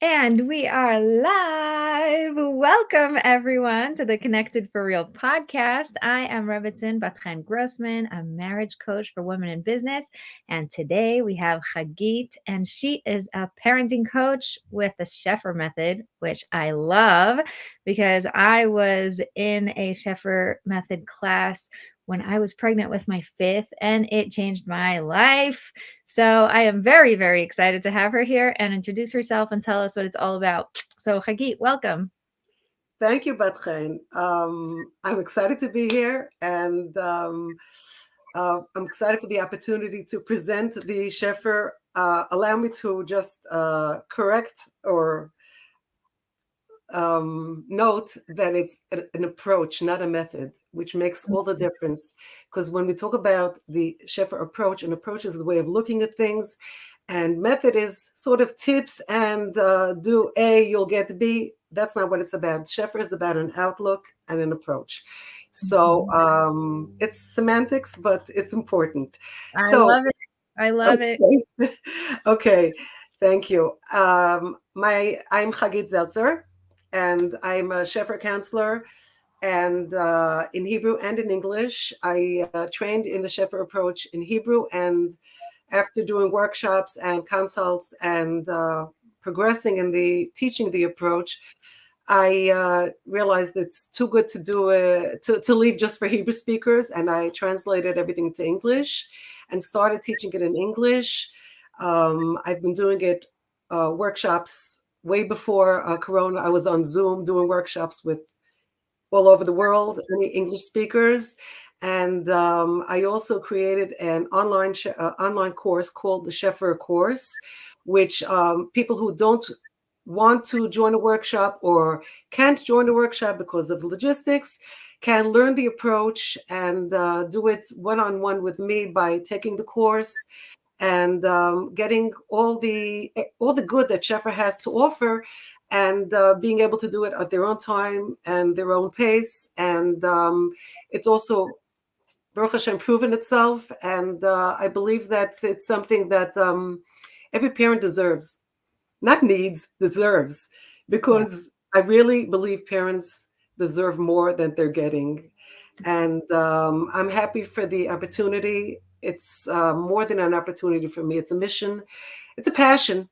And we are live. Welcome, everyone, to the Connected for Real podcast. I am Rebbetzin Bat-Chen Grossman, a marriage coach for women in business. And today we have Chagit, and she is a parenting coach with the Shefer method, which I love because I was in a Shefer method class when I was pregnant with my fifth, and it changed my life. So I am very, very excited to have her here and introduce herself and tell us what it's all about. So Chagit, welcome. Thank you, Bat-Chen. I'm excited to be here, and I'm excited for the opportunity to present the Shefer. Allow me to just correct or note that it's an approach, not a method, which makes all the difference. Because when we talk about the Shefer approach, an approach is the way of looking at things, and method is sort of tips and do A, you'll get B. That's not what it's about. Shefer is about an outlook and an approach. So it's semantics, but it's important. I So, love it. I love it. okay, okay, thank you. I'm Chagit Zelcer, and I'm a Shefer counselor. And in Hebrew and in English, I trained in the Shefer approach in Hebrew. And after doing workshops and consults and progressing in the teaching the approach, I realized it's too good to do to leave just for Hebrew speakers, and I translated everything to English and started teaching it in English. I've been doing it workshops way before Corona. I was on Zoom doing workshops with all over the world, many English speakers. And I also created an online course called the Shefer course, which people who don't want to join a workshop or can't join a workshop because of logistics can learn the approach and do it one-on-one with me by taking the course and getting all the good that Shefer has to offer, and being able to do it at their own time and their own pace. And it's also, Baruch Hashem, proven itself. And I believe that it's something that every parent deserves, not needs, deserves, Yeah. because I really believe parents deserve more than they're getting. And I'm happy for the opportunity. It's more than an opportunity for me. It's a mission. It's a passion.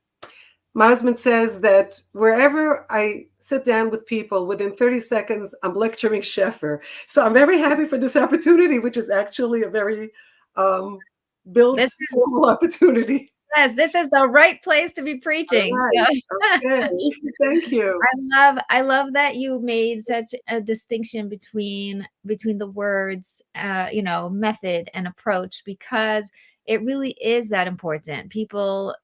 My husband says that wherever I sit down with people, within 30 seconds, I'm lecturing Shefer. So I'm very happy for this opportunity, which is actually a very built, This is formal opportunity. yes, this is the right place to be All preaching. right. So Okay. Thank you. I love that you made such a distinction between the words method and approach, because it really is that important. People,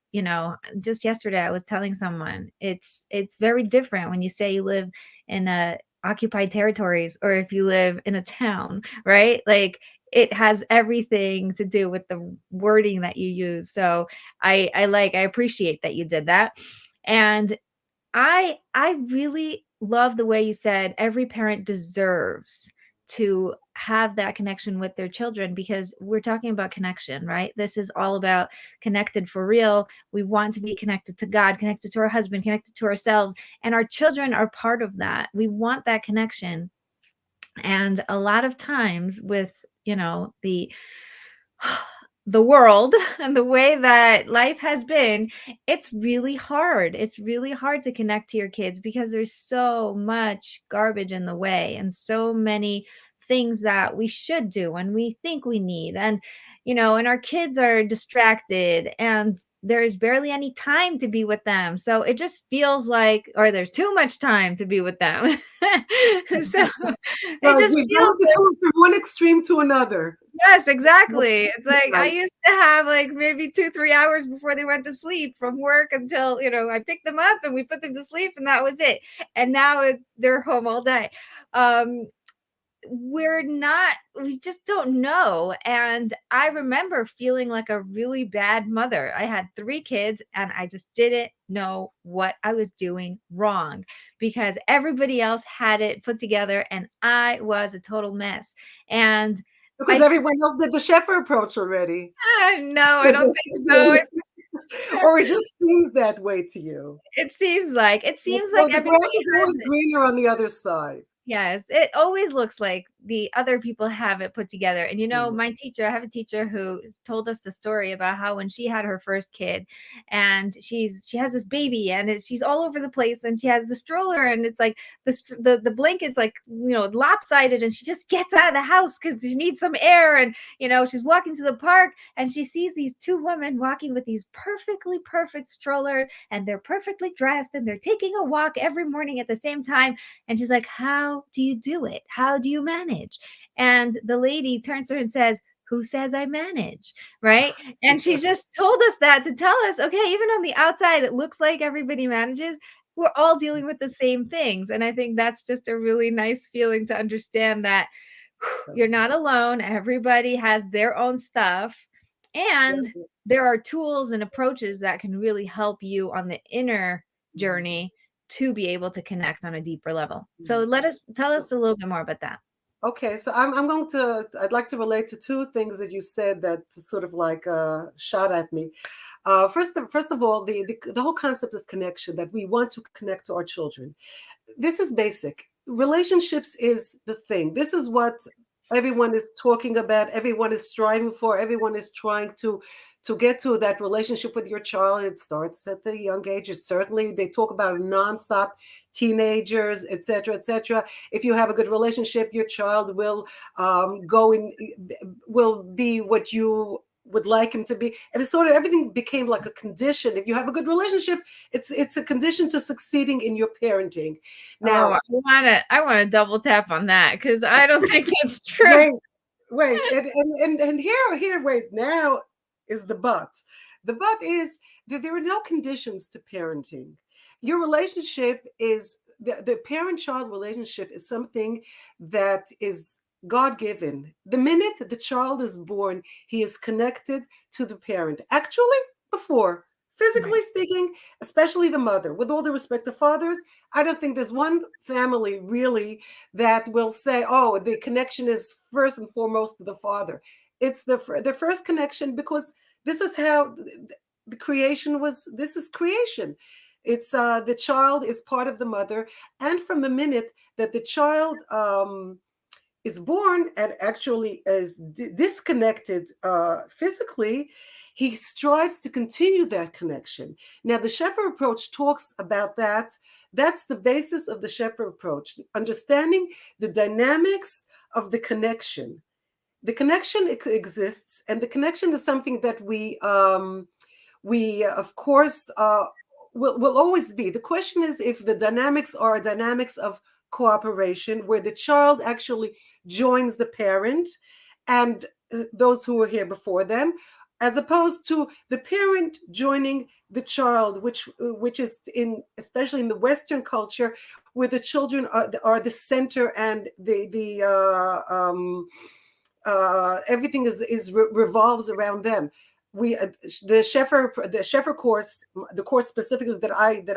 just yesterday I was telling someone it's very different when you say you live in a occupied territories or if you live in a town, right? Like it has everything to do with the wording that you use. So I appreciate that you did that. And I really love the way you said every parent deserves to have that connection with their children, because we're talking about connection, right? This is all about connected for real. We want to be connected to God, connected to our husband, connected to ourselves, and our children are part of that. We want that connection. And a lot of times with, the the world and the way that life has been, it's really hard. It's really hard to connect to your kids because there's so much garbage in the way and so many things that we should do and we think we need. And our kids are distracted and there's barely any time to be with them. So it just feels like, or there's too much time to be with them. So it Right. just We've feels gone from one extreme to another. Yes, That's exactly. It's like I right. used to have like maybe 2, 3 hours before they went to sleep from work until, I picked them up and we put them to sleep and that was it. And now they're home all day. Um, we just don't know. And I remember feeling like a really bad mother. I had 3 kids and I just didn't know what I was doing wrong because everybody else had it put together and I was a total mess. And Because I everyone else did the Shefer approach already. no, I don't think so. Or it just seems that way to you. It seems like So the grass everybody is has always greener on the other side. Yes, it always looks like the other people have it put together. And Mm, my teacher, I have a teacher who told us the story about how when she had her first kid, and she has this baby, and she's all over the place, and she has the stroller, and it's like the blanket's like lopsided, and she just gets out of the house because she needs some air, and she's walking to the park, and she sees these two women walking with these perfectly perfect strollers, and they're perfectly dressed, and they're taking a walk every morning at the same time, and she's like, how do you do it? How do you manage? And the lady turns to her and says, who says I manage? Right. And she just told us that to tell us, okay, even on the outside, it looks like everybody manages. We're all dealing with the same things. And I think that's just a really nice feeling to understand that you're not alone. Everybody has their own stuff. And yeah, there are tools and approaches that can really help you on the inner mhm, journey to be able to connect on a deeper level. So mhm. tell us a little bit more about that. Okay, so I'd like to relate to two things that you said that sort of like shot at me. First of all, the whole concept of connection, that we want to connect to our children. This is basic. Relationships is the thing. This is what everyone is talking about, everyone is striving for, everyone is trying to get to that relationship with your child. It starts at the young age. It certainly, they talk about it nonstop, teenagers, etc., etc. If you have a good relationship, your child will go in, will be what you would like him to be. And it's sort of, everything became like a condition. If you have a good relationship, it's a condition to succeeding in your parenting. Oh, Now, I wanna double tap on that because I don't think it's true. wait, wait, and here, wait, now is the but. The but is that there are no conditions to parenting. Your relationship is the parent-child relationship is something that is God-given. The minute the child is born, he is connected to the parent. Actually, before, physically Right. speaking, especially the mother. With all the respect to fathers, I don't think there's one family really that will say, "Oh, the connection is first and foremost to the father." It's the first connection, because this is how the creation was. This is creation. It's the child is part of the mother, and from the minute that the child is born and actually is disconnected physically, he strives to continue that connection. Now, the Shefer approach talks about that. That's the basis of the Shefer approach, understanding the dynamics of the connection. The connection exists, and the connection is something that we of course will always be. The question is if the dynamics are dynamics of cooperation, where the child actually joins the parent and those who were here before them, as opposed to the parent joining the child, which is in, especially in the Western culture, where the children are the center, and everything revolves around them. We the Shefer course, the course specifically that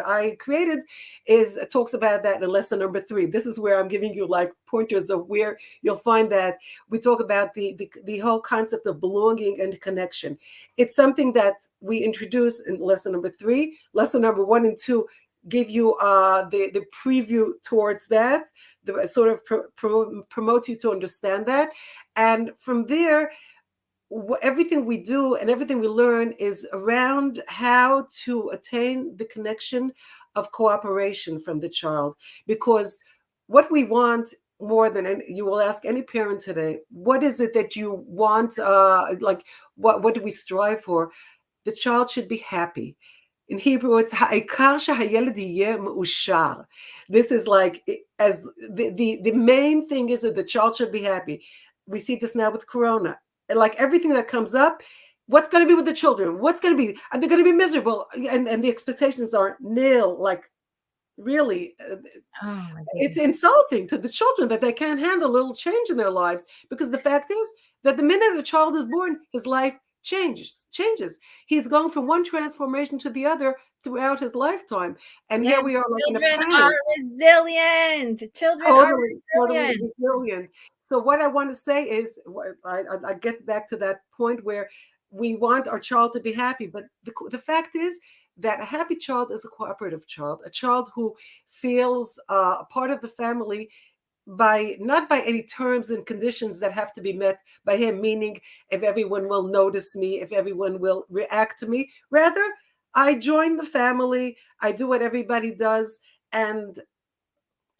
I created, is talks about that in lesson number 3. This is where I'm giving you like pointers of where you'll find that we talk about the whole concept of belonging and connection. It's something that we introduce in lesson number 3. Lesson number 1 and 2 give you the preview towards that, the sort of promotes you to understand that, and from there, everything we do and everything we learn is around how to attain the connection of cooperation from the child. Because what we want more than any, you will ask any parent today, what is it that you want? Like, what do we strive for? The child should be happy. In Hebrew, it's ha'ikar shehayeled yeh me'ushar. This is like, as the main thing is that the child should be happy. We see this now with Corona. And like everything that comes up, what's going to be with the children? What's going to be? Are they going to be miserable? And the expectations are nil. Like, really, Oh my it's goodness. insulting to the children that they can't handle a little change in their lives, because the fact is that the minute a child is born, his life changes. He's going from one transformation to the other throughout his lifetime. And Yeah, here we are, like in a children are panic. resilient. Children are Totally resilient. resilient. So what I want to say is, I get back to that point where we want our child to be happy, but the fact is that a happy child is a cooperative child, a child who feels a part of the family by not by any terms and conditions that have to be met by him, meaning if everyone will notice me, if everyone will react to me. Rather, I join the family, I do what everybody does, and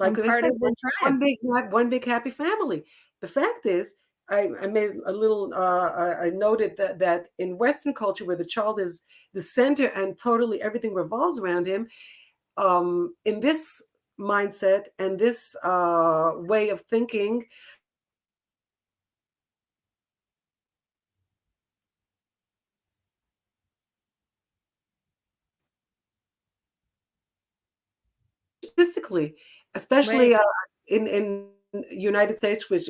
I'm like I part said, of the tribe. one big happy family. The fact is, I made a little. I noted that in Western culture, where the child is the center and totally everything revolves around him, in this mindset and this way of thinking, statistically, especially Right. in United States, which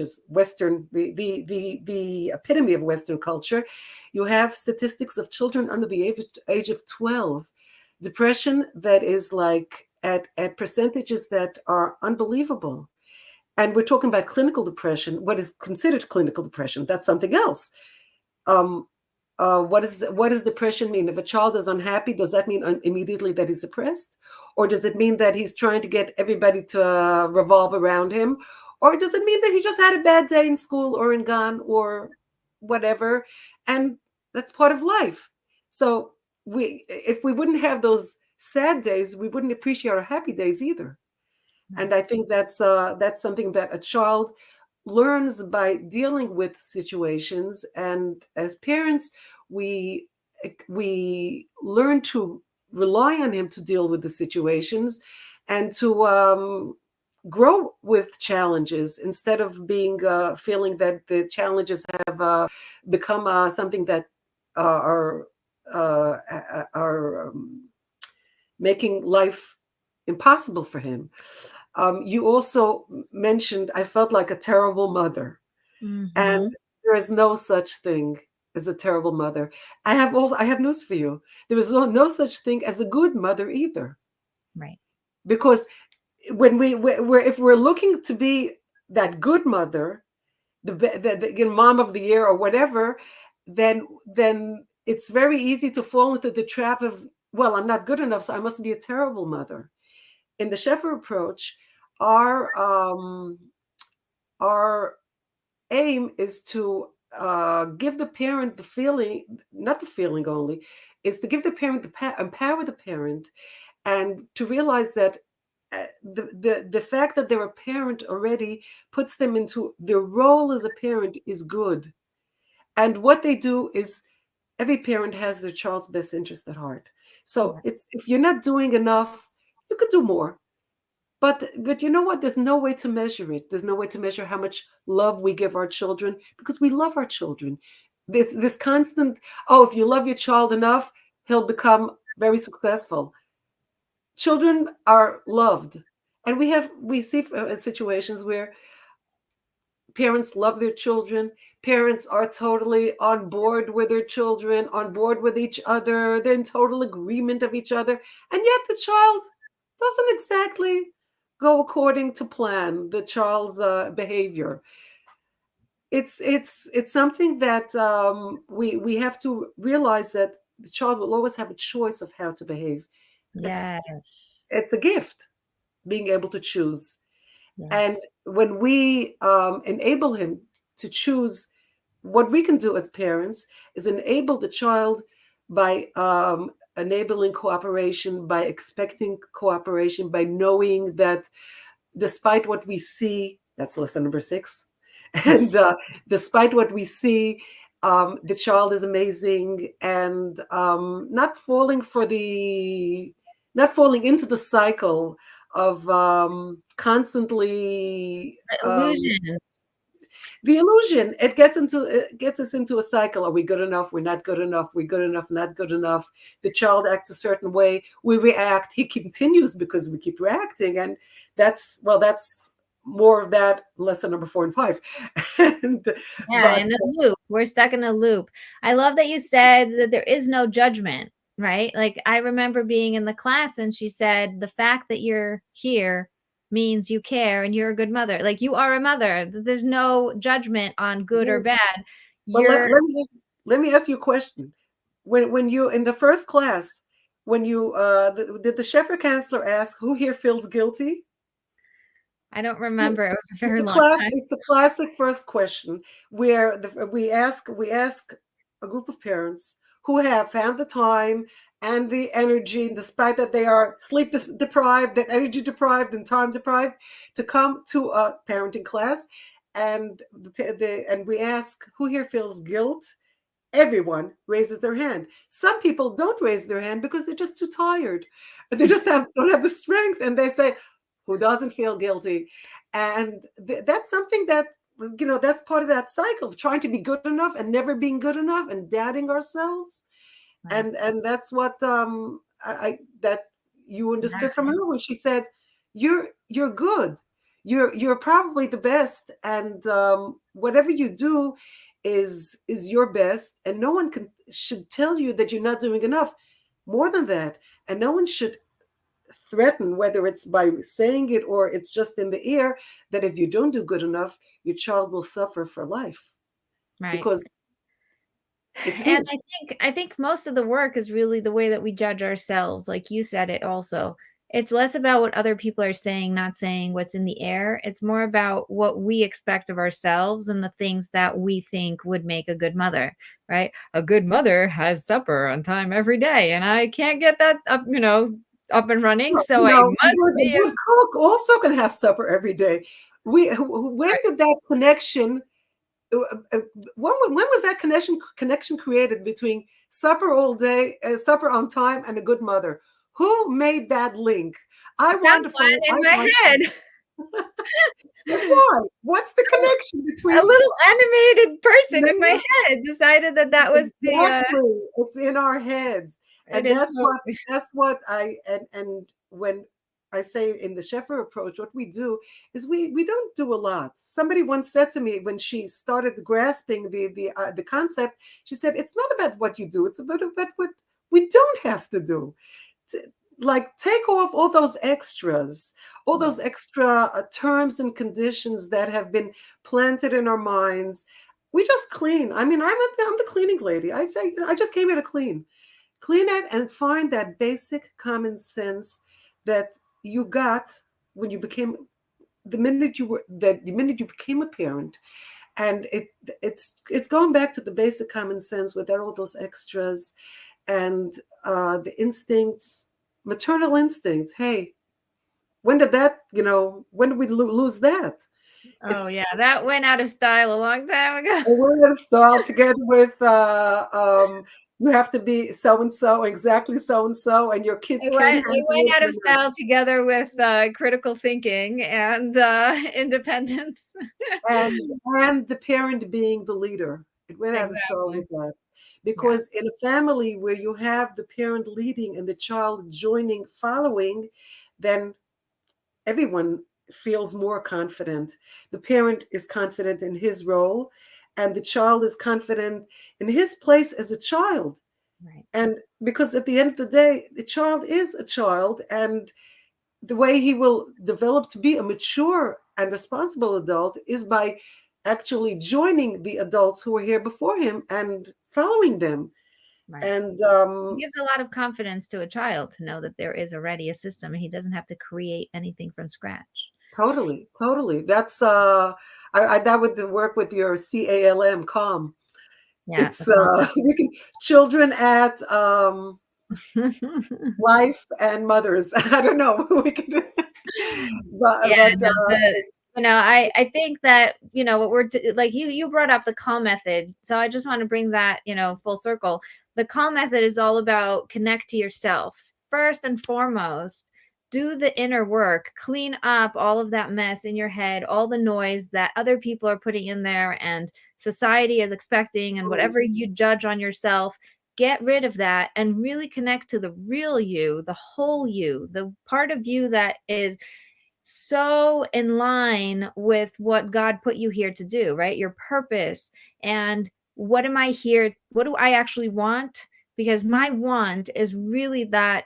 is Western, the epitome of Western culture, you have statistics of children under the age of 12, depression that is like at percentages that are unbelievable. And we're talking about clinical depression. What is considered clinical depression? That's something else. Um, what does depression mean? If a child is unhappy, does that mean immediately that he's depressed, or does it mean that he's trying to get everybody to revolve around him, or does it mean that he just had a bad day in school or in Gan or whatever, and that's part of life? So if we wouldn't have those sad days, we wouldn't appreciate our happy days either. Right. And I think that's something that a child learns by dealing with situations. And as parents, we we learn to rely on him to deal with the situations and to grow with challenges instead of being feeling that the challenges have become something that are making life impossible for him. You also mentioned I felt like a terrible mother, and Mm-hmm. there is no such thing as a terrible mother. I have news for you. There is no such thing as a good mother either, Right. because when we're if we're looking to be that good mother, the mom of the year or whatever, then it's very easy to fall into the trap of, well, I'm not good enough, so I must be a terrible mother. In the Shefer approach, our um, our aim is to give the parent the feeling, not the feeling only, is to give the parent empower the parent, and to realize that the fact that they're a parent already puts them into their role as a parent is good. And what they do is every parent has their child's best interest at heart. So Yeah. it's if you're not doing enough, you could do more. But you know what? There's no way to measure it. There's no way to measure how much love we give our children because we love our children. This constant, oh, if you love your child enough, he'll become very successful. Children are loved, and we see situations where parents love their children. Parents are totally on board with their children, on board with each other. They're in total agreement of each other, and yet the child doesn't exactly go according to plan. The child's behavior. It's something that we have to realize that the child will always have a choice of how to behave. It's Yes. it's a gift being able to choose. And Yes. when we enable him to choose, what we can do as parents is enable the child by enabling cooperation, by expecting cooperation, by knowing that despite what we see, that's lesson number 6, and despite what we see, the child is amazing, and not falling into the cycle of constantly Illusions. the illusion. It gets us into a cycle. Are we good enough? We're not good enough. We're good enough, not good enough. The child acts a certain way, we react, he continues because we keep reacting. And that's more of that lesson number 4 and 5. and Yeah, but in a loop. We're stuck in a loop. I love that you said that there is no judgment, right? Like I remember being in the class and she said the fact that you're here means you care and you're a good mother. Like you are a mother. There's no judgment on good or bad. well You're let me let me ask you a question. When you in the first class, when you did the Shefer counselor ask who here feels guilty? I don't remember. It was a very long time. It's a classic first question where we ask a group of parents who have found the time and the energy, despite that they are sleep deprived, and energy deprived, and time deprived, to come to a parenting class, and and we ask who here feels guilt. Everyone raises their hand. Some people don't raise their hand because they're just too tired. They just don't have the strength, and they say, "Who doesn't feel guilty?" And that's something that that's part of that cycle of trying to be good enough and never being good enough and doubting ourselves. Right. And that's what I that you understood from Exactly. her when she said, "You're good. You're probably the best, and whatever you do is your best, and no one should tell you that you're not doing enough. More than that, and no one should threaten, whether it's by saying it or it's just in the ear, that if you don't do good enough, your child will suffer for life Right. because it's And his." I think most of the work is really the way that we judge ourselves, like you said it also. It's less about what other people are saying, not saying what's in the air. It's more about what we expect of ourselves and the things that we think would make a good mother, right? A good mother has supper on time every day, and I can't get that up, up and running, Well, so I must a be good cook also can have supper every day. When right. did that connection? When was that connection created between supper all day, supper on time, and a good mother? Who made that link? I want to Someone find. I in my want. head. Why? What's the connection A between? little animated person in my head decided that that was Exactly. It's in our heads. it And is totally that's what and when I say in the Shefer approach, what we do is we don't do a lot. Somebody once said to me when she started grasping the concept, she said, "It's not about what you do, it's about what we don't have to do." Like take off all yeah. those extra terms and conditions that have been planted in our minds. We just clean. I mean, I'm the cleaning lady. I say, I just came here to clean it and find that basic common sense that you got when you became the minute you became a parent. And it's going back to the basic common sense without all those extras and the instincts, maternal instincts. Hey, when did that, when did we lose that? Oh It's yeah, that went out of style a long time ago. we're going to start together with you have to be so and so, exactly so and your kids can't It handle went it. out of style together with critical thinking and independence. And the parent being the leader. It went out of style Exactly. with that. Yeah. Because in a family where you have the parent leading and the child joining, following, then everyone feels more confident. The parent is confident in his role, and the child is confident in his place as a child. Right. And because at the end of the day, the child is a child, and the way he will develop to be a mature and responsible adult is by actually joining the adults who were here before him and following them. Right. And It gives a lot of confidence to a child to know that there is already a system and he doesn't have to create anything from scratch. totally. That's that would work with your calm. Yeah, the It's calm you can children at method. life and mothers. I don't know. We can, Yeah, but no, it's I think that, what like you brought up the call method. So I just want to bring that, full circle. The call method is all about connect to yourself. First and foremost, do the inner work, clean up all of that mess in your head, all the noise that other people are putting in there and society is expecting and whatever you judge on yourself. Get rid of that and really connect to the real you, the whole you, the part of you that is so in line with what God put you here to do, right? Your purpose. And what am I here? What do I actually want? Because my want is really that,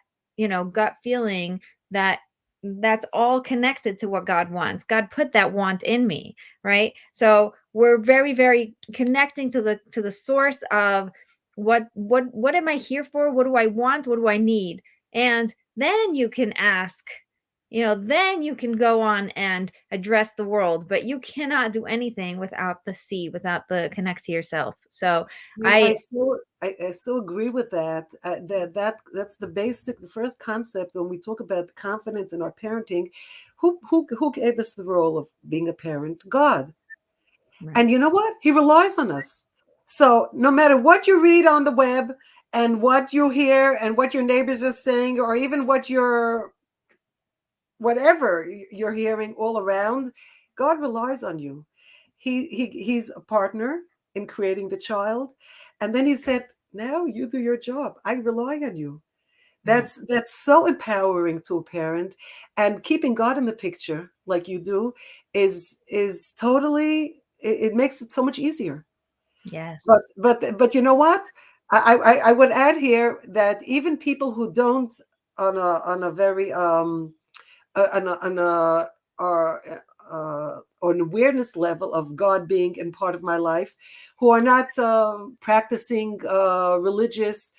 gut feeling that that's all connected to what God wants. God put that want in me, right? So we're very, very connecting to the source of what am I here for? What do I want? What do I need? And then you can ask, then you can go on and address the world, but you cannot do anything without the C, without the connect to yourself. So I I so agree with that. That's the first concept when we talk about confidence in our parenting. Who gave us the role of being a parent? God. right. And you know what? He relies on us. So no matter what you read on the web and what you hear and what your neighbors are saying, or even whatever you're hearing all around, God relies on you. He's a partner in creating the child. And then he said, now you do your job. I rely on you. Right. That's so empowering to a parent, and keeping God in the picture like you do is totally, it makes it so much easier. But Yes. but you know what? I would add here that even people who don't, on a very on a on awareness level of God being in part of my life, who are not practicing religious,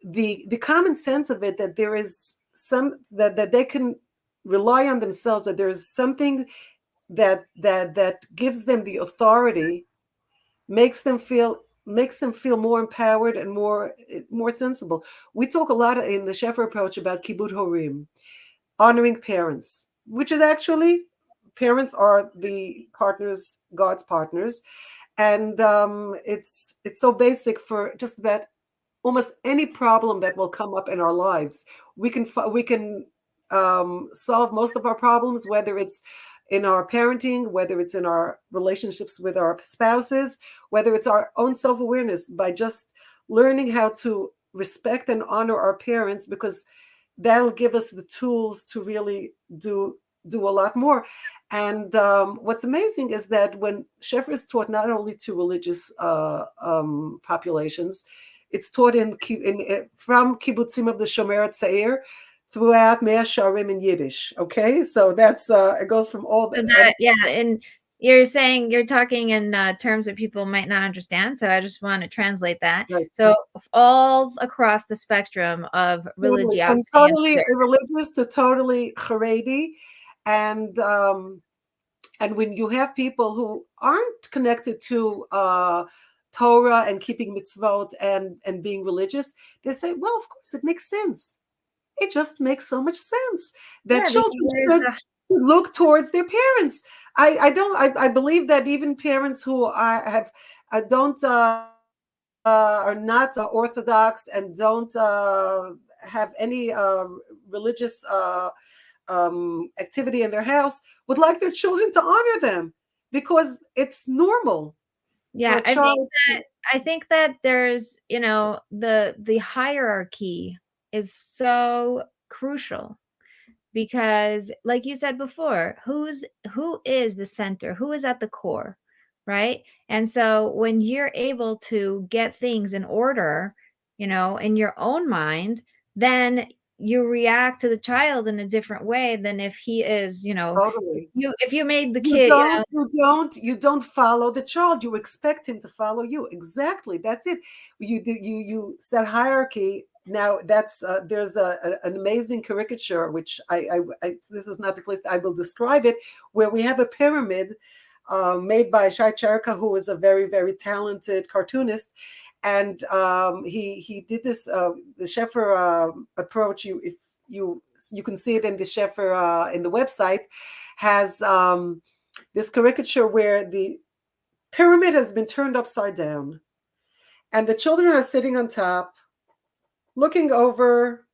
the common sense of it, that there is that they can rely on themselves, that there is something that gives them the authority, makes them feel more empowered and more sensible. We talk a lot in the Shefer Approach about kibbut horim, honoring parents, which is actually, parents are the partners, God's partners, and it's so basic for just about almost any problem that will come up in our lives. We can solve most of our problems, whether it's in our parenting, whether it's in our relationships with our spouses, whether it's our own self-awareness, by just learning how to respect and honor our parents, because that'll give us the tools to really do a lot more. And what's amazing is that when Shefer is taught not only to religious populations, it's taught from kibbutzim of the Shomer Tzair throughout Mea Sharim in Yiddish. Okay, so that's it goes from all So the, and that, yeah, and you're talking in terms that people might not understand. So I just want to translate that. right, So all across the spectrum of totally, from religiosity and totally religious to totally Haredi, and when you have people who aren't connected to Torah and keeping mitzvot and being religious, they say, well, of course, it makes sense. It just makes so much sense that yeah, because children there's should look towards their parents. I believe that even parents who don't are not orthodox and don't have any religious activity in their house would like their children to honor them, because it's normal for yeah, a child. I think that there's, the hierarchy is so crucial because like you said before, who is the center, who is at the core, right? And so when you're able to get things in order, in your own mind, then you react to the child in a different way than if he is, Totally. if you made the You kid, don't, you don't follow the child. You expect him to follow you. Exactly. That's it. You set hierarchy. Now that's there's an amazing caricature, which this is not the place that I will describe it, where we have a pyramid made by Shai Cherka, who is a very, very talented cartoonist. And he did this, the Shefer approach. If you can see it in the Shefer in the website, has this caricature where the pyramid has been turned upside down, and the children are sitting on top, looking over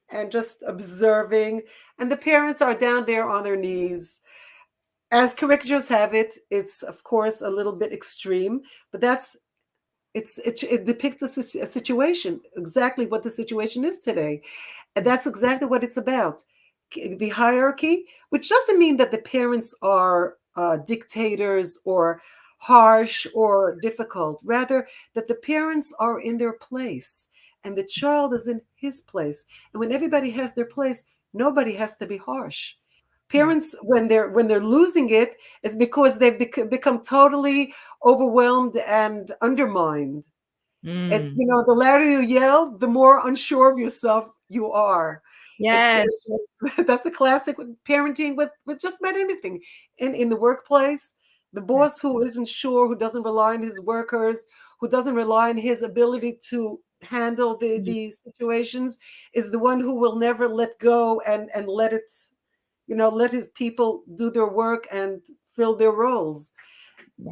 and just observing, and the parents are down there on their knees. As caricatures have it, it's of course a little bit extreme, but it depicts a situation, exactly what the situation is today, and that's exactly what it's about. The hierarchy, which doesn't mean that the parents are dictators or harsh or difficult, rather that the parents are in their place and the child is in his place. And when everybody has their place, nobody has to be harsh. Right. Parents, when they're losing it, it's because they've become totally overwhelmed and undermined. It's, Mm. the louder you yell, the more unsure of yourself you are. It's, Yes. that's a classic with parenting, with just about anything in the workplace. The Right. boss who isn't sure, who doesn't rely on his workers, who doesn't rely on his ability to handle Ye- the situations, is the one who will never let go and let it, let his people do their work and fill their roles.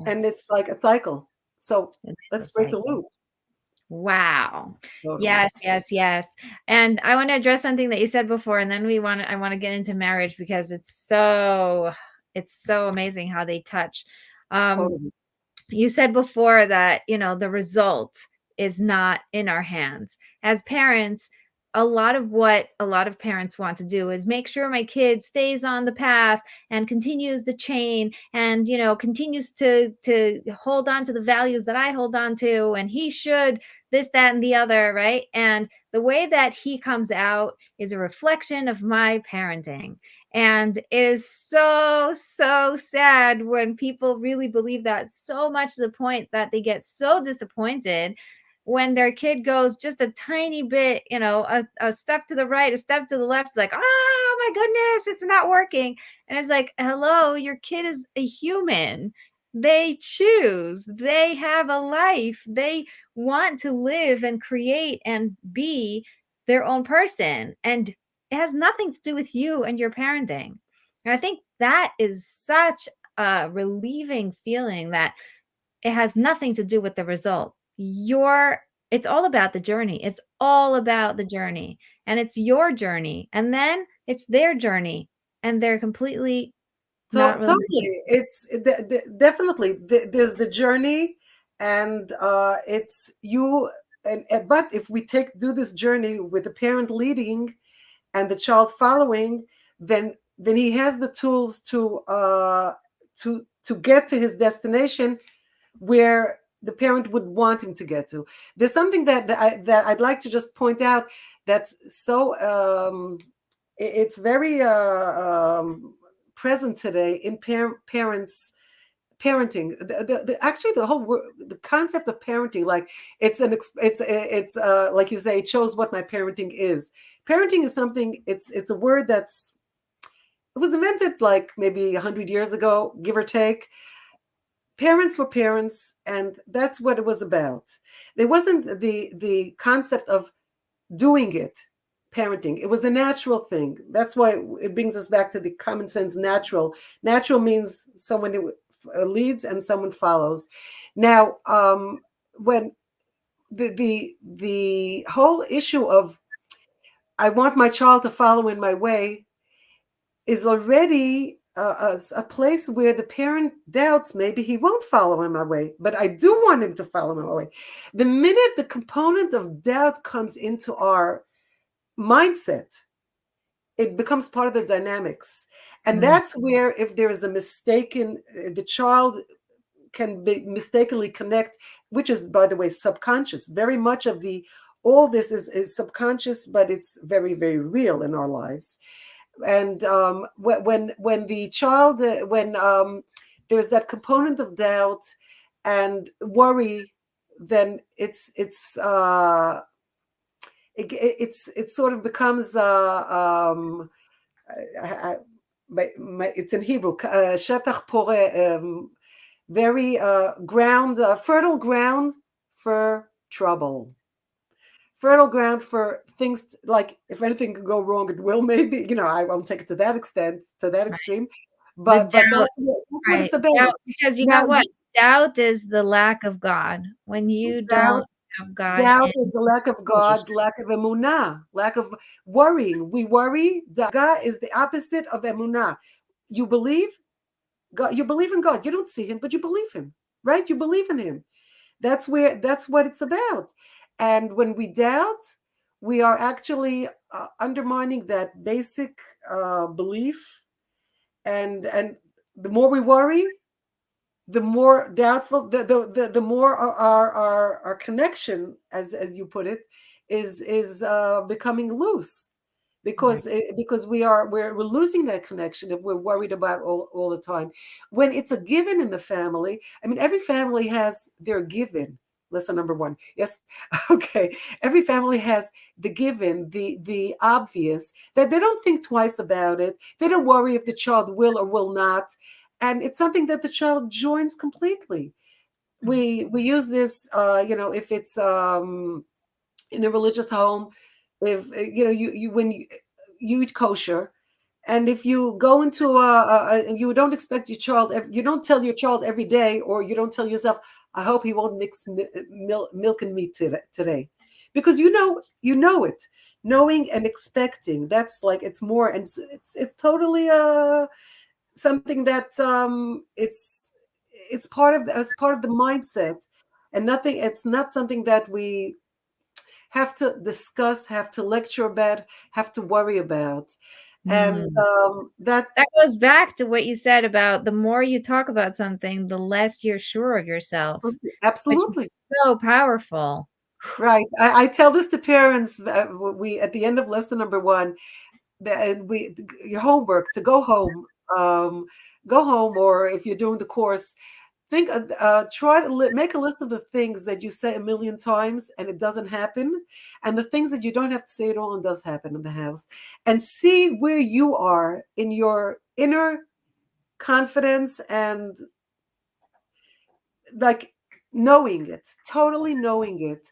And it's Yes. like a cycle. So It is let's a break the cycle. loop. Wow. Totally. Yes, yes, yes. And I want to address something that you said before, and then I want to get into marriage because it's so amazing how they touch. Um, Totally. you said before that, the result is not in our hands. As parents, a lot of what a lot of parents want to do is make sure my kid stays on the path and continues the chain and, continues to hold on to the values that I hold on to, and he should this, that, and the other, right? And the way that he comes out is a reflection of my parenting. And it is so, so sad when people really believe that, so much to the point that they get so disappointed when their kid goes just a tiny bit, a step to the right, a step to the left. It's like, oh my goodness, it's not working. And it's like, hello, your kid is a human. They choose, they have a life, they want to live and create and be their own person. And it has nothing to do with you and your parenting. And I think that is such a relieving feeling that it has nothing to do with the result. It's all about the journey. It's all about the journey. And it's your journey. And then it's their journey. And they're completely So not related. totally, it's definitely there's the journey, and it's you. And but if we do this journey with the parent leading and the child following, then he has the tools to get to his destination where the parent would want him to get to. There's something that I'd like to just point out that's so it's very present today in parents parenting. Actually the whole the concept of parenting, like it's like you say, it shows what my parenting is. Parenting is something, it's a word it was invented like maybe 100 years ago, give or take. Parents were parents, and that's what it was about. There wasn't the concept of doing it, parenting. It was a natural thing. That's why it brings us back to the common sense natural. Natural means someone who leads and someone follows. Now, when the whole issue of I want my child to follow in my way is already a place where the parent doubts maybe he won't follow in my way, but I do want him to follow in my way. The minute the component of doubt comes into our mindset, it becomes part of the dynamics. And Mm. that's where, if there is a mistaken, the child can be mistakenly connect, which is, by the way, subconscious. Very much of all this is subconscious, but it's very, very real in our lives. And when the child, when there's that component of doubt and worry, then it sort of becomes I, it's in Hebrew, shetach poreh, very fertile ground for trouble, fertile ground for things like, if anything can go wrong, it will. Maybe, I won't take it to that extent, to that Right. extreme, The but doubt, that's what right? it's about. Doubt, because you Now, know what? Doubt is the lack of God. When you doubt don't have God doubt in is the lack of God, relationship. lack of emunah, lack of worrying. We worry. Daga is the opposite of emunah. You believe God. You believe in God. You don't see Him, but you believe Him, right? You believe in Him. That's what it's about. And when we doubt, we are actually undermining that basic belief. And the more we worry, the more doubtful, the more our connection, as you put it, is becoming loose Right. because we're losing that connection if we're worried about all the time. When it's a given in the family, I mean, every family has their given. Lesson number one. Yes. Okay. Every family has the given, the obvious, that they don't think twice about it. They don't worry if the child will or will not. And it's something that the child joins completely. We use this, if it's in a religious home, if you when you eat kosher, and if you go into you don't expect your child, you don't tell your child every day, or you don't tell yourself, I hope he won't mix milk and meat today, because you know it, knowing and expecting, that's like, it's more, and it's totally something that it's part of the mindset, and nothing, it's not something that we have to discuss, have to lecture about, have to worry about. And Mm. that That goes back to what you said about the more you talk about something, the less you're sure of yourself, which absolutely is so powerful. right. I tell this to parents. We at the end of lesson number one, that your homework to um, go home, or if you're doing the course, think try to make a list of the things that you say a million times and it doesn't happen, and the things that you don't have to say at all and does happen in the house, and see where you are in your inner confidence, and like knowing it, totally knowing it.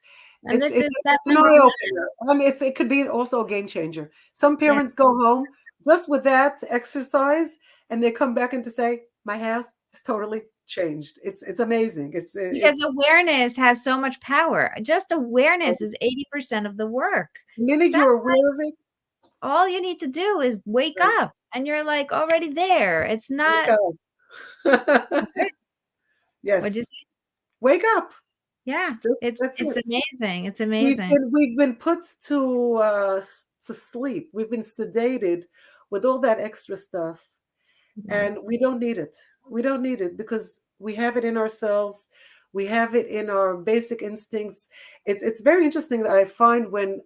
And it's this it's is step it's an number eye 1. opener, and it could be also a game changer. Some Yeah. parents go home just with that exercise, and they come back and to say, my house is totally changed. It's amazing. Because It's awareness has so much power. Just awareness is 80% of the work. the minute So you're aware of it, all you need to do is wake right, up and you're like already there. It's wake not up. what what'd you Yes, say? wake up. Yeah, Just it's that's it's it. amazing. It's We've amazing. been we've been put to sleep. We've been sedated with all that extra stuff, Right. and we don't need it. We don't need it because we have it in ourselves. We have it in our basic instincts. It's very interesting that I find when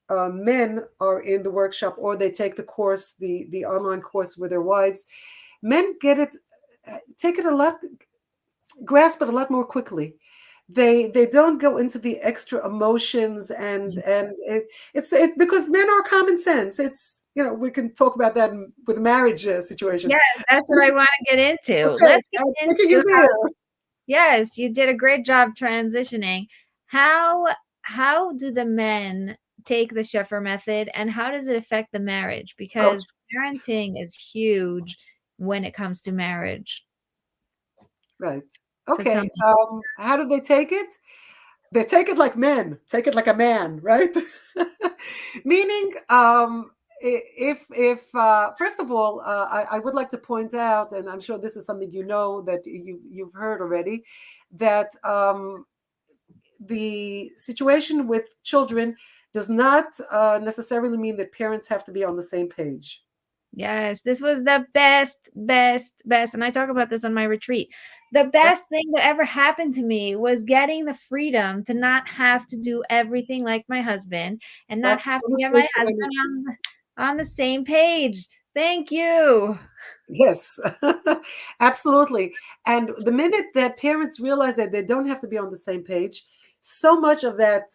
men are in the workshop, or they take the course, the online course with their wives, men get it, take it a lot, grasp it a lot more quickly. They don't go into the extra emotions, and it's because men are common sense. It's, we can talk about that with a marriage situation. Yes, that's what I wanna get into. Okay, Let's get I'm taking you into how. there. Yes, you did a great job transitioning. How how do the men take the Shefer method, and how does it affect the marriage? Approach, Because parenting is huge when it comes to marriage. right. So tell Okay. me. How do they take it? They take it like men. Take it like a man, right? Meaning, if first of all, I would like to point out, and I'm sure this is something that you've heard already, that the situation with children does not necessarily mean that parents have to be on the same page. Yes, this was the best, best, best, and I talk about this on my retreat. The That's best thing that ever happened to me was getting the freedom to not have to do everything like my husband, and not that's have to what it's get my supposed to husband end. on the same page. Thank you. Yes, absolutely. And the minute that parents realize that they don't have to be on the same page, so much of that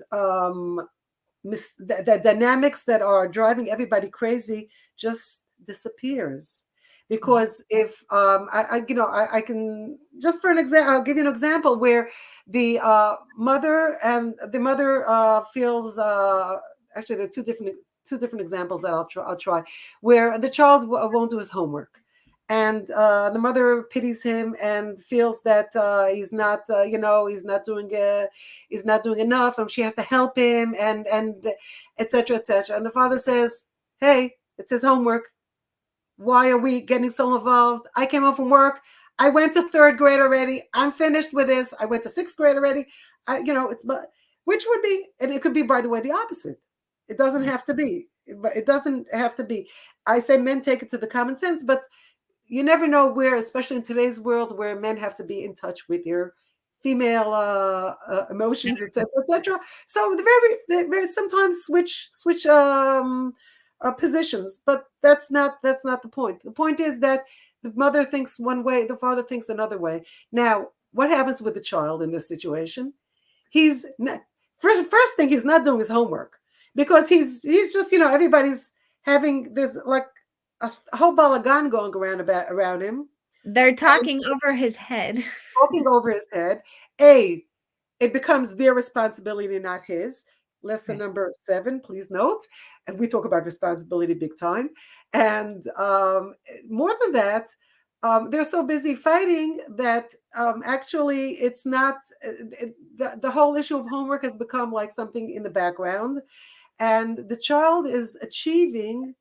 the dynamics that are driving everybody crazy just disappears. Because if I can, just for an example, I'll give you an example where the mother feels, actually there are two different examples that I'll try, where the child won't do his homework, and the mother pities him and feels that he's not doing enough, and she has to help him, and etc., etc. And the father says, hey, it's his homework. Why are we getting so involved? I came home from work. I went to third grade already. I'm finished with this. I went to sixth grade already. It's, but which would be, and it could be, by the way, the opposite. It doesn't have to be, but it doesn't have to be. I say men take it to the common sense, but you never know where, especially in today's world, where men have to be in touch with their female emotions, etc., etc. So they very sometimes switch positions, but that's not the point. The point is that the mother thinks one way, the father thinks another way. Now, what happens with the child in this situation? He's not, first thing, he's not doing his homework because he's just, everybody's having this like a whole balagan going around him. They're talking over his head. Talking over his head. It becomes their responsibility, not his. Lesson Right. number 7, please note. And we talk about responsibility big time. And more than that, they're so busy fighting that actually it's not, the whole issue of homework has become like something in the background. And the child is achieving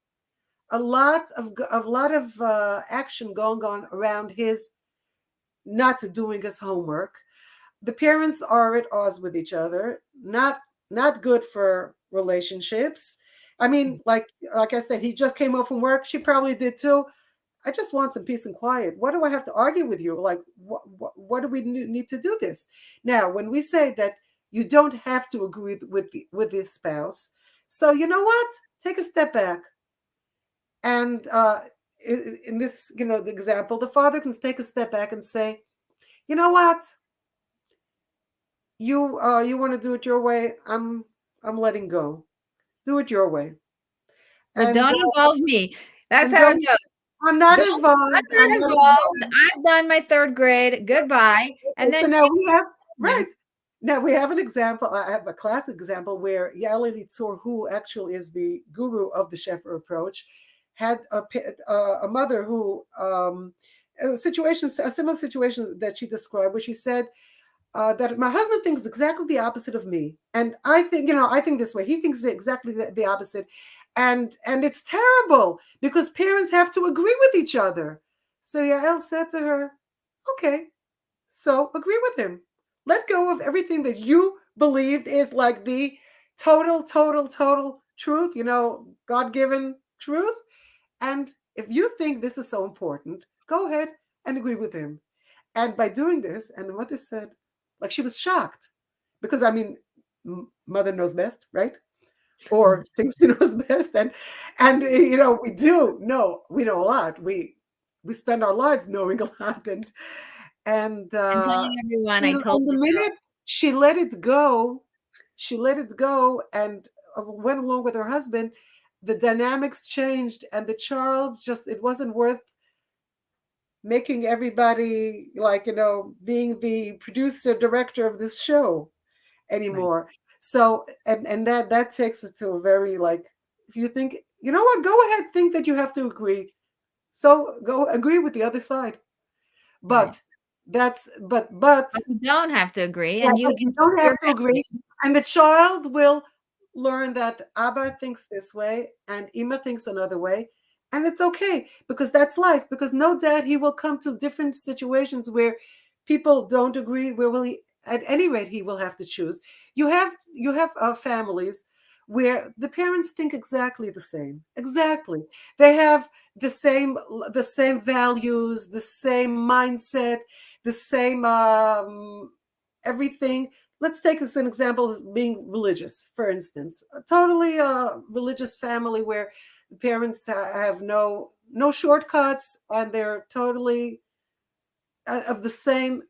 a lot of action going on around his not doing his homework. The parents are at odds with each other. Not good for relationships. I mean, like I said, he just came home from work. She probably did too. I just want some peace and quiet. What do I have to argue with you? Like, what do we need to do this? Now, when we say that you don't have to agree with the spouse, so you know what? Take a step back. And in this, the example, the father can take a step back and say, you know what? You want to do it your way. I'm letting go. Do it your way. But And don't involve me. That's and how it don't. goes. I'm not Don't I'm involved. I'm not not involved. involved. I've done my 3rd grade. Goodbye. And So then now she we have there. right. Now we have an example. I have a classic example where Yael Litzor, who actually is the guru of the Shefer Approach, had a mother who a similar situation that she described, where she said, that my husband thinks exactly the opposite of me, and I think this way. He thinks exactly the opposite, and it's terrible because parents have to agree with each other. So Yael said to her, "Okay, so agree with him. Let go of everything that you believed is like the total truth. God-given truth. And if you think this is so important, go ahead and agree with him." And by doing this, and the mother said, like she was shocked because I mean, mother knows best, right? Or thinks she knows best, and we know a lot. We spend our lives knowing a lot, and And telling everyone I told and the you so. minute she let it go, and went along with her husband. The dynamics changed, and the child just it wasn't worth making everybody like being the producer director of this show Right. anymore. So and that takes it to a very like, if you think, you know what, go ahead, think that you have to agree, so go agree with the other side. Right. But that's But you don't have to agree, yeah, and you but you don't your have to agree. And the child will learn that Abba thinks this way and Ima thinks another way. And it's okay because that's life. Because no doubt he will come to different situations where people don't agree, where will he, at any rate, he will have to choose. You have families where the parents think exactly the same. Exactly. They have the same values, the same mindset, the same everything. Let's take as an example of being religious, for instance. A totally religious family where the parents have no shortcuts, and they're totally of the same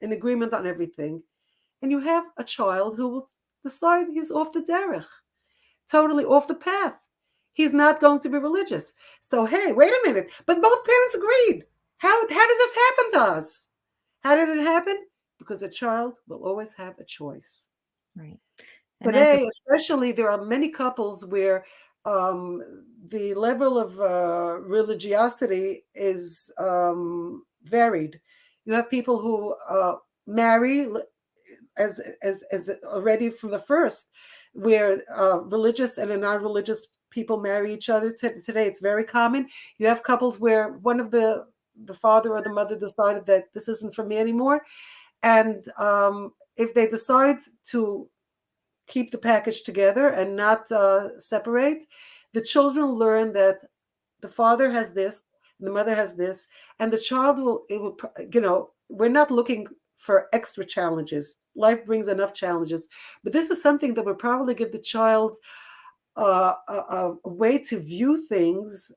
in agreement on everything. And you have a child who will decide he's off the derech, totally off the path. He's not going to be religious. So hey, wait a minute. But both parents agreed. How did this happen to us? How did it happen? Because a child will always have a choice. right. And that's a Today, especially, there are many couples where the level of religiosity is varied. You have people who marry as already from the first, where religious and non-religious people marry each other. Today, it's very common. You have couples where one of the father or the mother decided that this isn't for me anymore, and if they decide to keep the package together and not separate, the children learn that the father has this, the mother has this, and the child will, we're not looking for extra challenges. Life brings enough challenges, but this is something that would probably give the child a way to view things,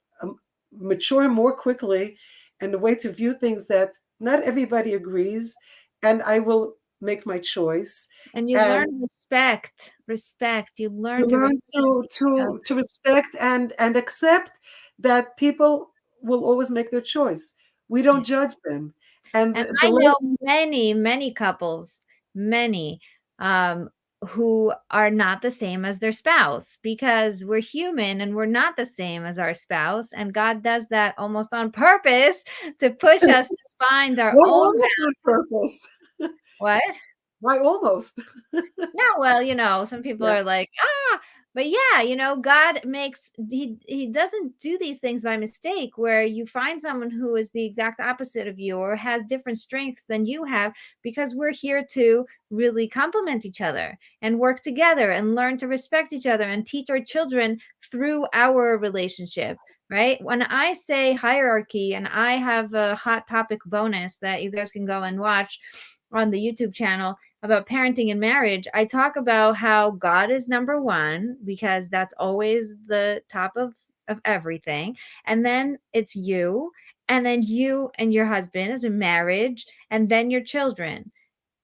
mature more quickly, and a way to view things that not everybody agrees, and I will make my choice. And you And learn respect. You you learn to learn respect each other. to respect and accept that people will always make their choice. We don't judge them, and And the I know lesson. many couples, many, um, who are not the same as their spouse because we're human and we're not the same as our spouse. And God does that almost on purpose to push us to find our Why own almost on purpose? what? Why almost? No, well, some people Yeah. are like, but yeah, God makes he doesn't do these things by mistake where you find someone who is the exact opposite of you or has different strengths than you have because we're here to really complement each other and work together and learn to respect each other and teach our children through our relationship. Right. When I say hierarchy, and I have a hot topic bonus that you guys can go and watch on the YouTube channel about parenting and marriage, I talk about how God is number one because that's always the top of everything. And then it's you, and then you and your husband as a marriage, and then your children.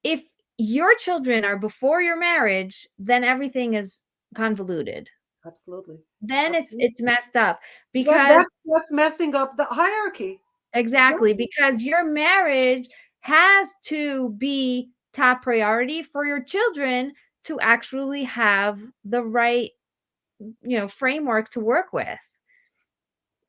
If your children are before your marriage, then everything is convoluted. Absolutely. Then it's Absolutely. it's messed up That because that's messing up the hierarchy. exactly, Exactly. because your marriage has to be top priority for your children to actually have the right, framework to work with.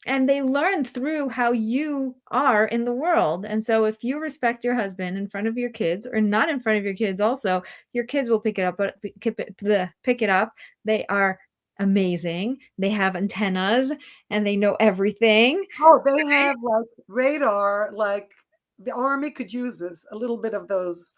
And they learn through how you are in the world. And so if you respect your husband in front of your kids or not in front of your kids also, your kids will pick it up, pick it up. They are amazing. They have antennas and they know everything. Oh, they have like radar, like the army could use this, a little bit of those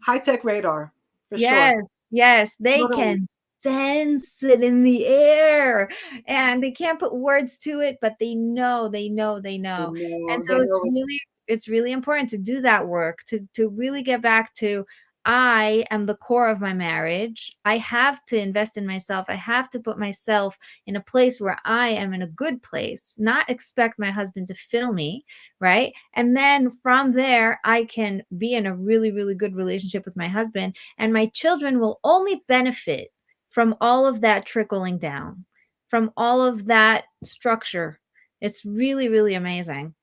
high-tech radar for sure. Yes, yes, they Totally. can sense it in the air, and they can't put words to it, but they know, they know, they know. And so They know it. it's really important to do that work, to really get back to, I am the core of my marriage. I have to invest in myself. I have to put myself in a place where I am in a good place, not expect my husband to fill me, right? And then from there, I can be in a really, really good relationship with my husband, and my children will only benefit from all of that trickling down, from all of that structure. It's really, really amazing.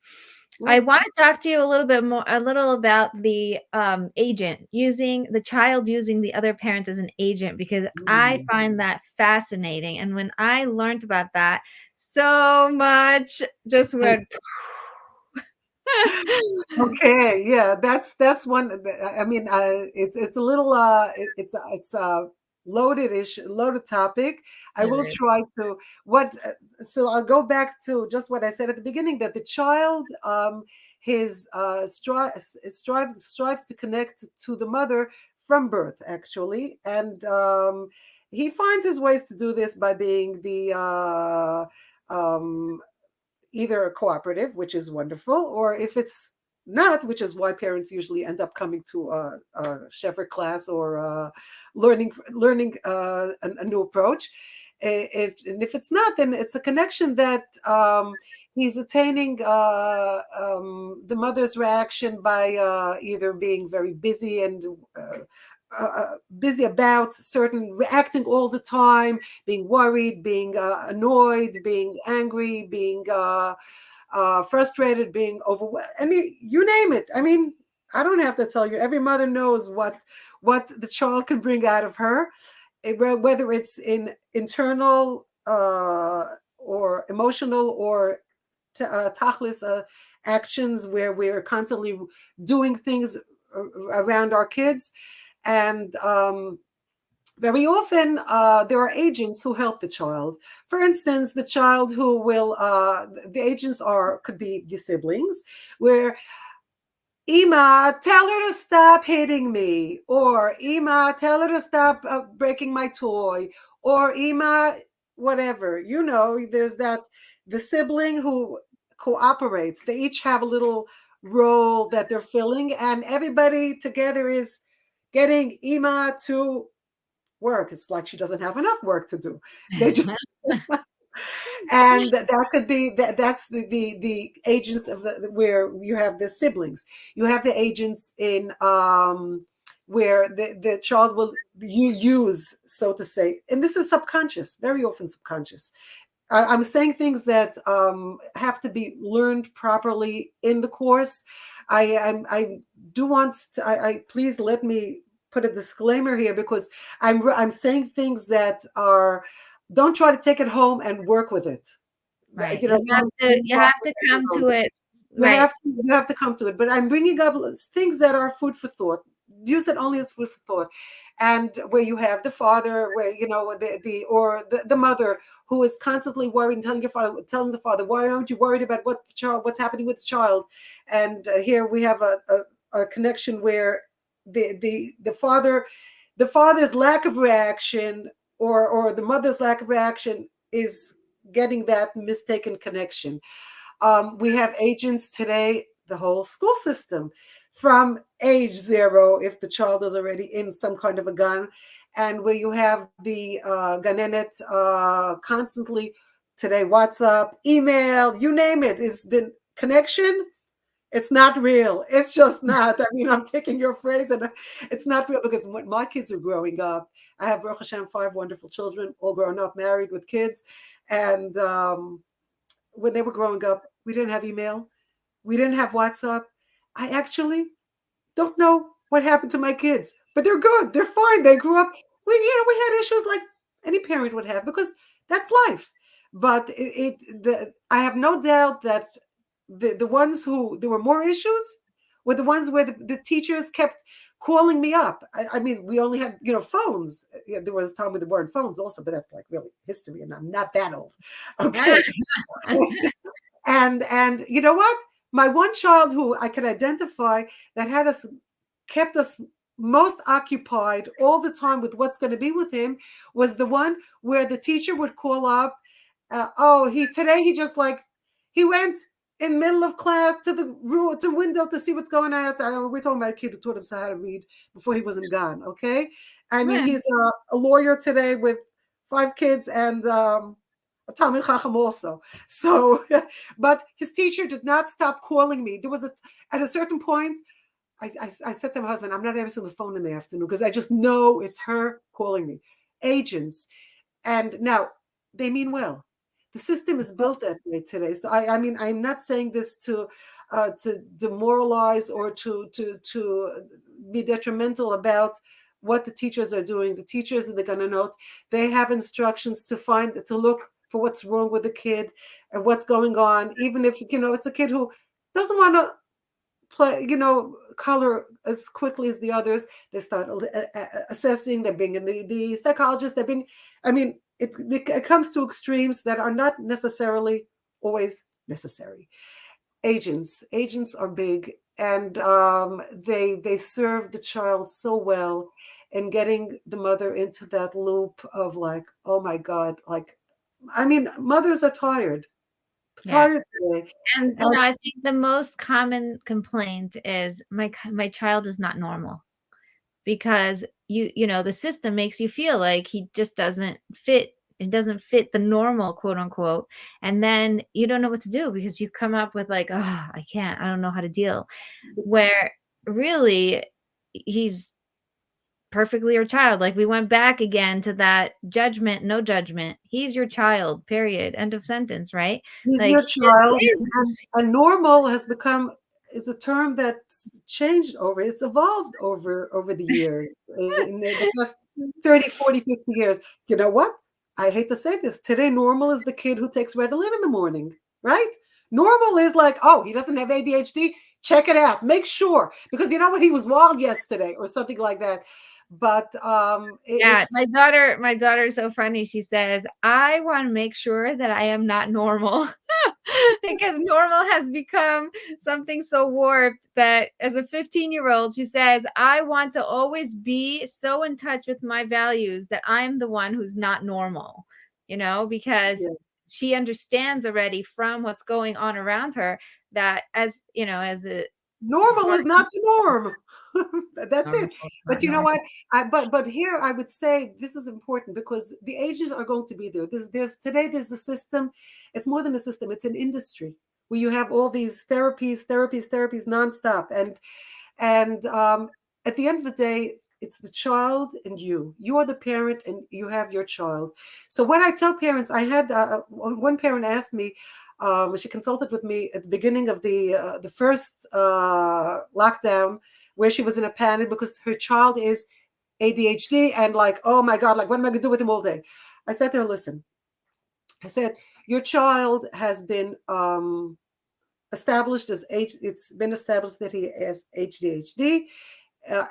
I Mm. want to talk to you a little about the agent using the child using the other parent as an agent because I Mm. find that fascinating. And when I learned about that, so much just went. Okay, yeah, that's one. I mean, it's a little it's a loaded issue, loaded topic. I It will is. try to what. So I'll go back to just what I said at the beginning that the child, his strives to connect to the mother from birth, actually, and he finds his ways to do this by being the either a cooperative, which is wonderful, or if it's not, which is why parents usually end up coming to a Shefer class or learning a new approach. And if it's not, then it's a connection that he's attaining the mother's reaction by either being very busy and busy about certain reacting all the time, being worried, being annoyed, being angry, being frustrated, being overwhelmed. I mean, you name it. I mean, I don't have to tell you. Every mother knows what the child can bring out of her, whether it's in internal or emotional or tachlis actions where we're constantly doing things around our kids. And very often there are agents who help the child. For instance, the child who will, the agents could be the siblings, where Ima, tell her to stop hitting me, or Ima, tell her to stop breaking my toy, or Ima, whatever. There's the sibling who cooperates. They each have a little role that they're filling, and everybody together is getting Ima to work. It's like she doesn't have enough work to do. They just and that could be that's the agents of the where you have the siblings. You have the agents in where the child will you use, so to say, and this is subconscious, very often subconscious. I'm saying things that have to be learned properly in the course. I do want to, I please let me put a disclaimer here, because I'm saying things that are, don't try to take it home and work with it. Right. You know, You have to come to it. Right. you have to come to it. But I'm bringing up things that are food for thought. Use it only as food for thought, and where you have the father, where you know the mother who is constantly worried, and telling the father, why aren't you worried about what's happening with the child? And here we have a connection where the father's lack of reaction, or the mother's lack of reaction, is getting that mistaken connection. We have agents today, the whole school system, from age 0, if the child is already in some kind of a gun, and where you have the ganenet constantly today, WhatsApp, email, you name it. It's the connection. It's not real. It's just not. I mean, I'm taking your phrase, and it's not real, because when my kids are growing up, I have, Baruch Hashem, 5 wonderful children, all grown up, married with kids, and when they were growing up, we didn't have email. We didn't have WhatsApp. I actually don't know what happened to my kids, but they're good. They're fine. They grew up. We had issues like any parent would have, because that's life. But I have no doubt that the ones who there were more issues were the ones where the teachers kept calling me up. I mean, we only had phones. Yeah, there was a time when there weren't phones also, but that's like really history, and I'm not that old. Okay. And you know what? My one child who I could identify that kept us most occupied all the time with what's going to be with him was the one where the teacher would call up. Today he went in middle of class to the window to see what's going on outside. We're talking about a kid who taught himself how to read before he wasn't gone. Okay, I mean, he's a lawyer today with 5 kids and a Talmid Chacham also. So, but his teacher did not stop calling me. There was at a certain point, I said to my husband, I'm not answering the phone in the afternoon, because I just know it's her calling me. Agents. And now they mean well. The system is built that way today. So I mean, I'm not saying this to demoralize or to be detrimental about what the teachers are doing. The teachers in the Gananot, they have instructions to look for what's wrong with the kid and what's going on, even if it's a kid who doesn't want to play, color as quickly as the others. They start assessing. They bring in the psychologist. I mean, it comes to extremes that are not necessarily always necessary. Agents are big, and they serve the child so well, in getting the mother into that loop of like, oh my God, like, I mean, mothers are tired Yeah. today. And I think the most common complaint is my child is not normal, because the system makes you feel like he just doesn't fit. It doesn't fit the normal, quote unquote. And then you don't know what to do, because you come up with like, oh, I don't know how to deal. Where really he's perfectly your child. Like, we went back again to that judgment, no judgment. He's your child, period. End of sentence, right? He's Like, your child, and normal is a term that's changed it's evolved over the years, in the past 30, 40, 50 years. You know what? I hate to say this. Today, normal is the kid who takes Ritalin in the morning, right? Normal is like, oh, he doesn't have ADHD. Check it out. Make sure, because you know what? He was wild yesterday or something like that. But yeah, my daughter is so funny. She says, I want to make sure that I am not normal, because normal has become something so warped that as a 15-year-old, she says, I want to always be so in touch with my values that I'm the one who's not normal, because she understands already from what's going on around her that, as you know, as a Normal smart is not the norm. That's normal, it. But not you know normal. what? But here I would say this is important because the ages are going to be there. There's a system. It's more than a system. It's an industry where you have all these therapies nonstop, and at the end of the day, it's the child and you. You are the parent, and you have your child. So what I tell parents, I had one parent asked me. She consulted with me at the beginning of the first lockdown, where she was in a panic because her child is ADHD and like, oh my God, like what am I going to do with him all day? I said to her, listen. I said, your child has been established as it's been established that he has ADHD.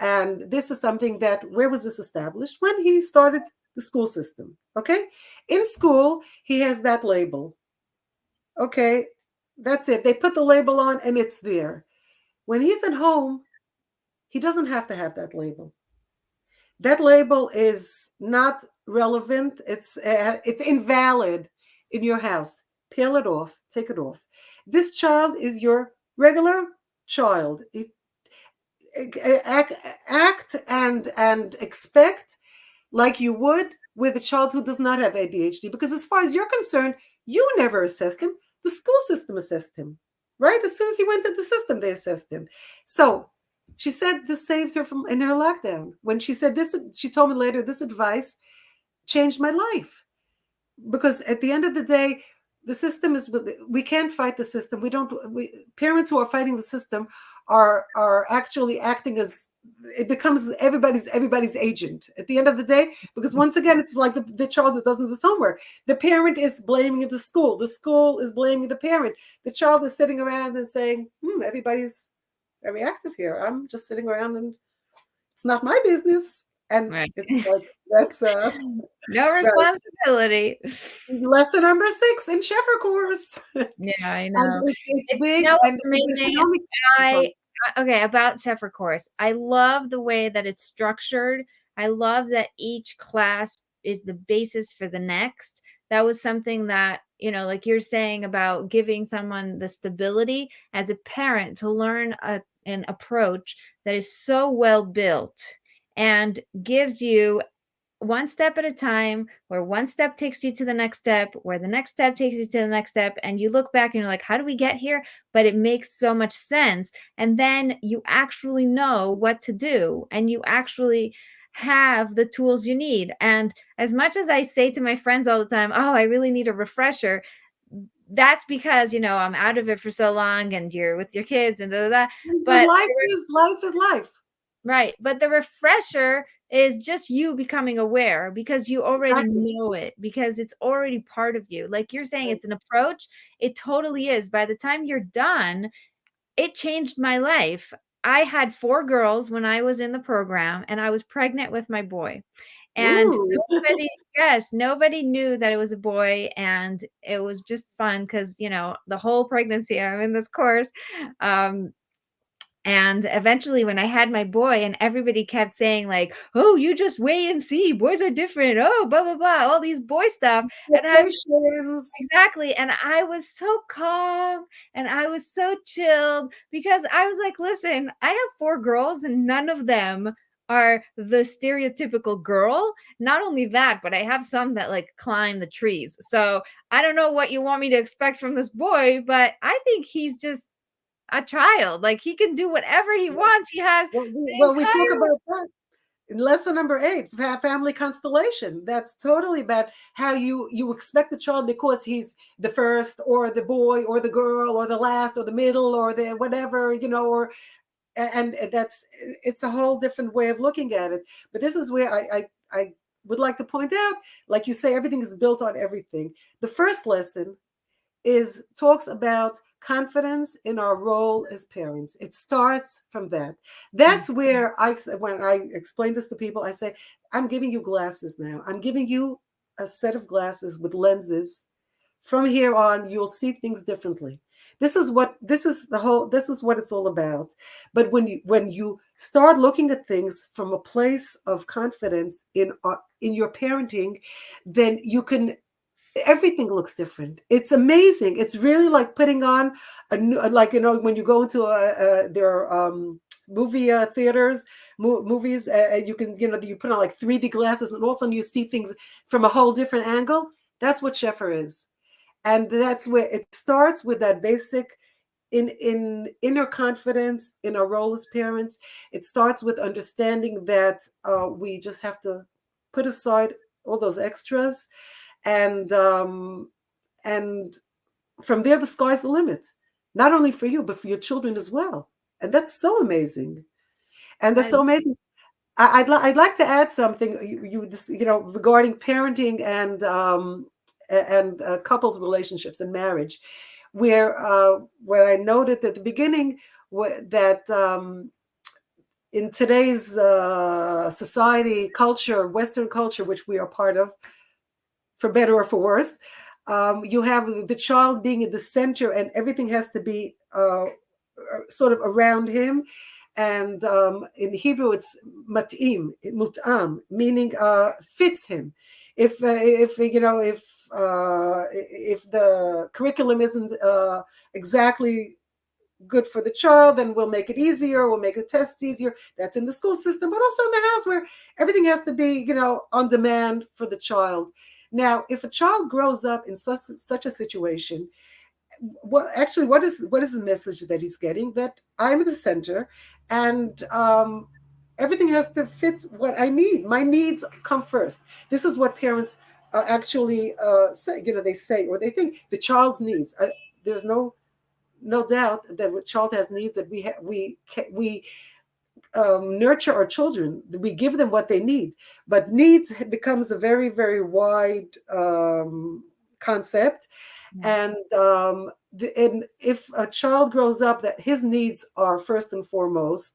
And this is something that, where was this established? When he started the school system. Okay. In school, he has that label. Okay. That's it. They put the label on and it's there. When he's at home, he doesn't have to have that label. That label is not relevant. It's invalid in your house. Peel it off. Take it off. This child is your regular child. Act and expect like you would with a child who does not have ADHD, because as far as you're concerned, you never assessed him. The school system assessed him, right? As soon as he went to the system, they assessed him. So she said this saved her from in her lockdown. When she said this, she told me later, this advice changed my life. Because at the end of the day, the system is, we can't fight the system. Parents who are fighting the system are actually acting as, it becomes everybody's agent at the end of the day, because once again, it's like the child that doesn't do his homework. The parent is blaming the school is blaming the parent. The child is sitting around and saying, everybody's very active here. I'm just sitting around and it's not my business. And Right. it's like, that's No right. responsibility. Lesson number 6 in Shefer course. Yeah, I And know. it's It's, big, you know and what's so the amazing? economics. I'm sorry. I okay, about Shepherd course. I love the way that it's structured. I love that each class is the basis for the next. That was something that, like you're saying about giving someone the stability as a parent to learn an approach that is so well built and gives you one step at a time, where one step takes you to the next step, where the next step takes you to the next step, and you look back and you're like, how do we get here? But it makes so much sense, and then you actually know what to do, and you actually have the tools you need. And as much as I say to my friends all the time, oh, I really need a refresher, that's because I'm out of it for so long, and you're with your kids and da, da, da. So But life is life. right. But the refresher is just you becoming aware, because you already Exactly. know it, because it's already part of you. Like you're saying, Right. it's an approach. It totally is. By the time you're done, it changed my life. I had 4 girls when I was in the program, and I was pregnant with my boy. And Ooh. nobody knew that it was a boy. And it was just fun because, the whole pregnancy I'm in this course. And eventually when I had my boy, and everybody kept saying like, "Oh, you just wait and see. Boys are different. Oh, blah, blah, blah," all these boy stuff. And I Expectations. exactly. And I was so calm and I was so chilled, because I was like, listen, I have 4 girls and none of them are the stereotypical girl. Not only that, but I have some that like climb the trees. So I don't know what you want me to expect from this boy, but I think he's just a child. Like he can do whatever he wants. He has the We talk entire about that in lesson number 8, family constellation. That's totally about how you expect the child because he's the first, or the boy, or the girl, or the last, or the middle, or the whatever, or and it's a whole different way of looking at it. But this is where I would like to point out, like you say, everything is built on everything. The first lesson talks about confidence in our role as parents. It starts from that. That's where when I explain this to people, I say, I'm giving you glasses now. I'm giving you a set of glasses with lenses. From here on, you'll see things differently. This is what it's all about. But when you start looking at things from a place of confidence in your parenting, then you can everything looks different. It's amazing. It's really like putting on a new, like, when you go into their movie theaters, movies, you can, you put on like 3D glasses, and all of a sudden you see things from a whole different angle. That's what Shefer is. And that's where it starts, with that basic in inner confidence in our role as parents. It starts with understanding that we just have to put aside all those extras, and and from there the sky's the limit, not only for you but for your children as well. And that's so amazing. And that's I so amazing. I'd like to add something, regarding parenting and couples relationships and marriage, where what I noted at the beginning, that in today's society, culture, Western culture, which we are part of, for better or for worse, you have the child being in the center, and everything has to be sort of around him. And in Hebrew, it's mat'im, mut'am, meaning fits him. If the curriculum isn't exactly good for the child, then we'll make it easier. We'll make the tests easier. That's in the school system, but also in the house, where everything has to be, on demand for the child. Now, if a child grows up in such a situation, what is the message that he's getting? That I'm the center, and everything has to fit what I need. My needs come first. This is what parents actually say. They say, or they think, the child's needs. There's no doubt that a child has needs, that we nurture our children. We give them what they need, but needs becomes a very, very wide concept. And if a child grows up that his needs are first and foremost,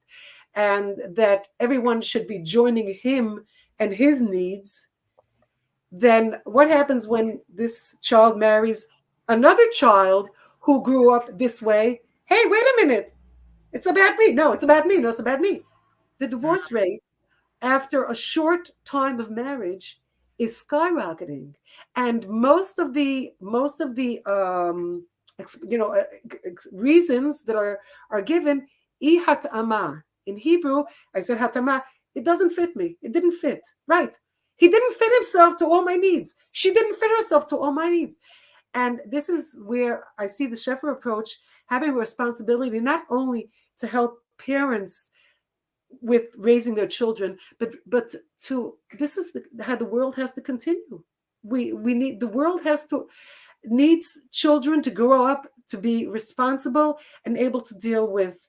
and that everyone should be joining him and his needs, then what happens when this child marries another child who grew up this way? Hey, wait a minute. It's about me. No, it's about me. No, it's about me. The divorce rate after a short time of marriage is skyrocketing, and most of the reasons that are given, hatama. In Hebrew, I said hatama. It doesn't fit me. It didn't fit. Right. He didn't fit himself to all my needs. She didn't fit herself to all my needs. And this is where I see the Shefer approach having a responsibility, not only to help parents with raising their children, but to this is how the world has to continue. We need the world needs children to grow up to be responsible and able to deal with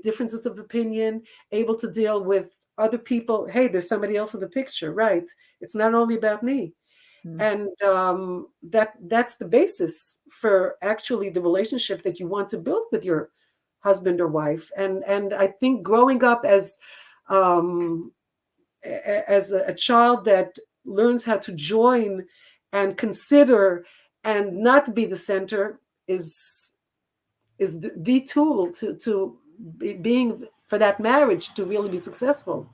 differences of opinion, able to deal with other people. Hey, there's somebody else in the picture, right? It's not only about me. And that's the basis for actually the relationship that you want to build with your husband or wife. And I think growing up as a child that learns how to join and consider and not be the center is the tool to being for that marriage to really be successful.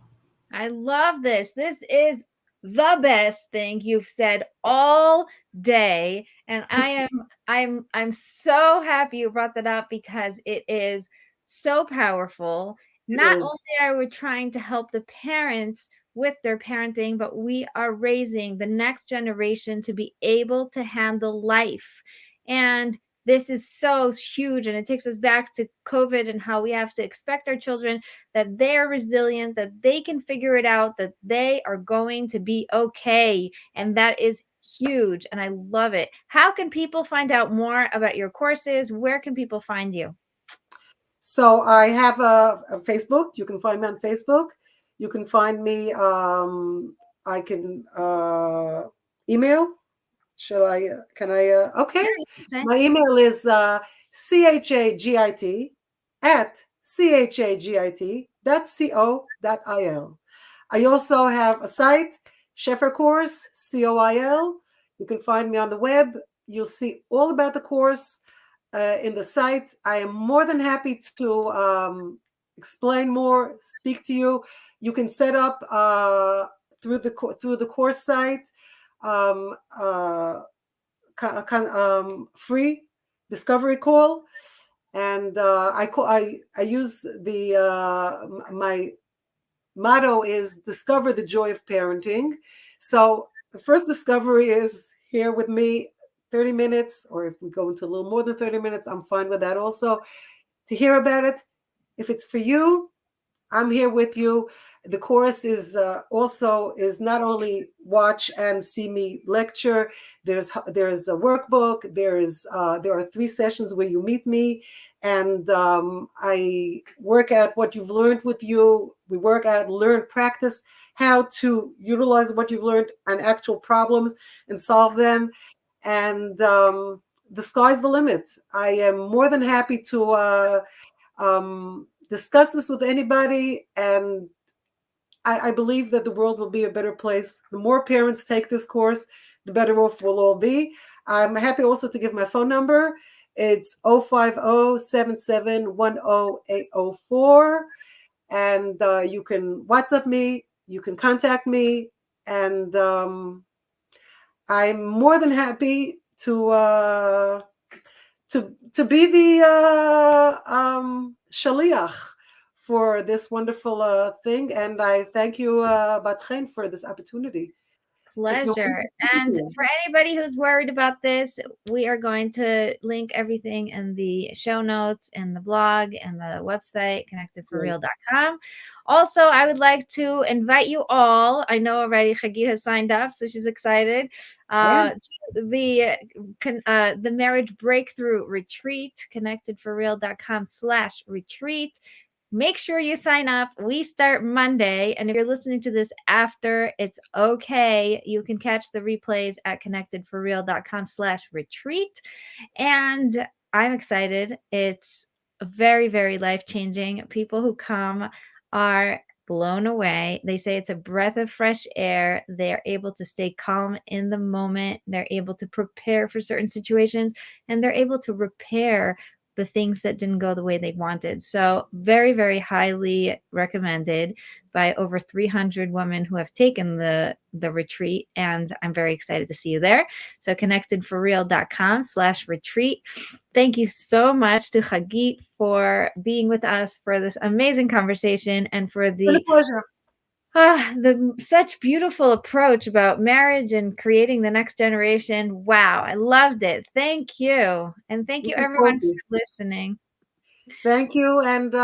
I love this. This is the best thing you've said all day. And I'm so happy you brought that up, because it is so powerful. It Not only is. are we trying to help the parents with their parenting, but we are raising the next generation to be able to handle life. And this is so huge. And it takes us back to COVID and how we have to expect our children that they're resilient, that they can figure it out, that they are going to be okay. And that is huge. And I love it. How can people find out more about your courses? Where can people find you? So I have a Facebook. You can find me on Facebook. You can find me. I can email. Shall I? Can I? Okay. My email is chagit at chagit.co.il. I also have a site, Shefer Course, COIL. You can find me on the web. You'll see all about the course in the site. I am more than happy to explain more, speak to you. You can set up through the course site free discovery call, and I use the my motto is discover the joy of parenting. So the first discovery is here with me, 30 minutes, or if we go into a little more than 30 minutes, I'm fine with that also, to hear about it. If it's for you, I'm here with you. The course is also is not only watch and see me lecture. There's a workbook. There are 3 sessions where you meet me, and I work out what you've learned with you. We work out, learn, practice how to utilize what you've learned on actual problems and solve them. And the sky's the limit. I am more than happy to discuss this with anybody, and I believe that the world will be a better place. The more parents take this course, the better off we'll all be. I'm happy also to give my phone number. It's 050-7710-804, and you can WhatsApp me, you can contact me, and I'm more than happy to be the shaliach for this wonderful thing, and I thank you, Bat-Chen, for this opportunity. It's been Pleasure. wonderful speaking to And you. for anybody who's worried about this, we are going to link everything in the show notes and the blog and the website, Great. ConnectedForReal.com. Also, I would like to invite you all. I know already Chagit has signed up, so she's excited. Yeah. To the Marriage Breakthrough Retreat, ConnectedForReal.com/retreat. Make sure you sign up. We start Monday. And if you're listening to this after, it's okay. You can catch the replays at connectedforreal.com/retreat. And I'm excited. It's very, very life changing. People who come are blown away. They say it's a breath of fresh air. They're able to stay calm in the moment. They're able to prepare for certain situations, and they're able to repair the things that didn't go the way they wanted. So very, very highly recommended by over 300 women who have taken the retreat. And I'm very excited to see you there. So connectedforreal.com/retreat. Thank you so much to Chagit for being with us for this amazing conversation and for It's been a pleasure. the such beautiful approach about marriage and creating the next generation. Wow, I loved it. Thank you. And thank you Looking everyone forward to it. for listening. Thank you, and